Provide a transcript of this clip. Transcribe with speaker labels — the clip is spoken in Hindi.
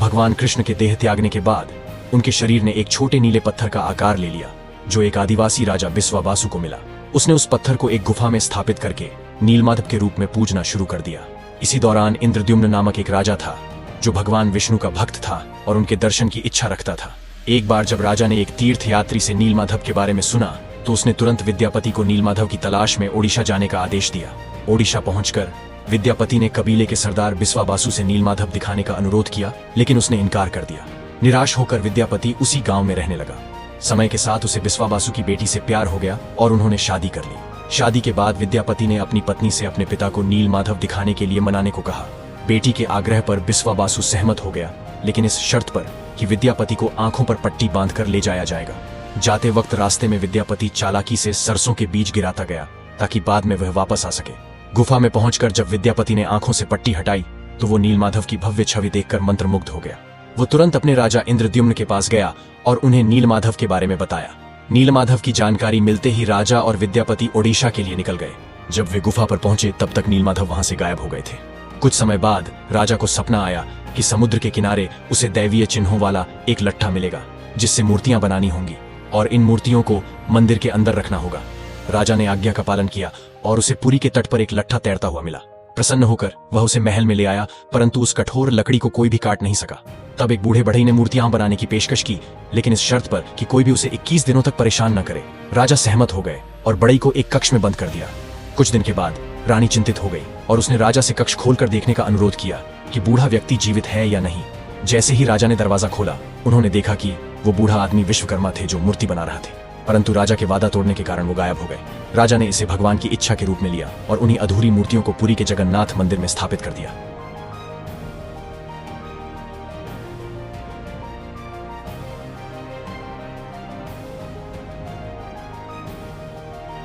Speaker 1: भगवान कृष्ण के देह त्यागने के बाद उनके शरीर ने एक छोटे नीले पत्थर का आकार ले लिया, जो एक आदिवासी राजा बिस्वाबासु को मिला। उसने उस पत्थर को एक गुफा में स्थापित करके नीलमाधव के रूप में पूजना शुरू कर दिया। इसी दौरान इंद्रद्युम्न नामक एक राजा था जो भगवान विष्णु का भक्त था और उनके दर्शन की इच्छा रखता था। एक बार जब राजा ने एक तीर्थ यात्री से नीलमाधव के बारे में सुना तो उसने तुरंत विद्यापति को नीलमाधव की तलाश में ओडिशा जाने का आदेश दिया। ओडिशा पहुंचकर विद्यापति ने कबीले के सरदार बिस्वाबासु से नीलमाधव दिखाने का अनुरोध किया, लेकिन उसने इनकार कर दिया। निराश होकर विद्यापति उसी गांव में रहने लगा। समय के साथ उसे बिस्वाबासु की बेटी से प्यार हो गया और उन्होंने शादी कर ली। शादी के बाद विद्यापति ने अपनी पत्नी से अपने पिता को नीलमाधव दिखाने के लिए मनाने को कहा। बेटी के आग्रह पर बिस्वाबासु सहमत हो गया, लेकिन इस शर्त पर कि विद्यापति को आंखों पर पट्टी बांधकर ले जाया जाएगा। जाते वक्त रास्ते में विद्यापति चालाकी से सरसों के बीज गिराता गया ताकि बाद में वह वापस आ सके। गुफा में पहुंचकर जब विद्यापति ने आंखों से पट्टी हटाई तो वो नीलमाधव की भव्य छवि देखकर मंत्रमुग्ध हो गया। वो तुरंत अपने राजा इंद्रद्युम्न के पास गया और उन्हें नीलमाधव के बारे में बताया। नीलमाधव की जानकारी मिलते ही राजा और विद्यापति ओडिशा के लिए निकल गए। जब वे गुफा पर पहुंचे तब तक नीलमाधव वहां से गायब हो गए थे। कुछ समय बाद राजा को सपना आया कि समुद्र के किनारे उसे दैवीय चिन्हों वाला एक लट्ठा मिलेगा जिससे मूर्तियां बनानी होंगी और इन मूर्तियों को मंदिर के अंदर रखना होगा। राजा ने आज्ञा का पालन किया और उसे पुरी के तट पर एक लट्ठा तैरता हुआ मिला। प्रसन्न होकर वह उसे महल में ले आया, परंतु उस कठोर लकड़ी को कोई भी काट नहीं सका। तब एक बूढ़े बढ़ई ने मूर्तियां बनाने की पेशकश की, लेकिन इस शर्त पर कि कोई भी उसे 21 दिनों तक परेशान न करे। राजा सहमत हो गए और बढ़ई को एक कक्ष में बंद कर दिया। कुछ दिन के बाद रानी चिंतित हो गई और उसने राजा से कक्ष खोलकर देखने का अनुरोध किया कि बूढ़ा व्यक्ति जीवित है या नहीं। जैसे ही राजा ने दरवाजा खोला, उन्होंने देखा कि वो बूढ़ा आदमी विश्वकर्मा थे जो मूर्ति बना रहा थे, परंतु राजा के वादा तोड़ने के कारण वो गायब हो गए। राजा ने इसे भगवान की इच्छा के रूप में लिया और उन्हीं अधूरी मूर्तियों को पुरी के जगन्नाथ मंदिर में स्थापित कर दिया।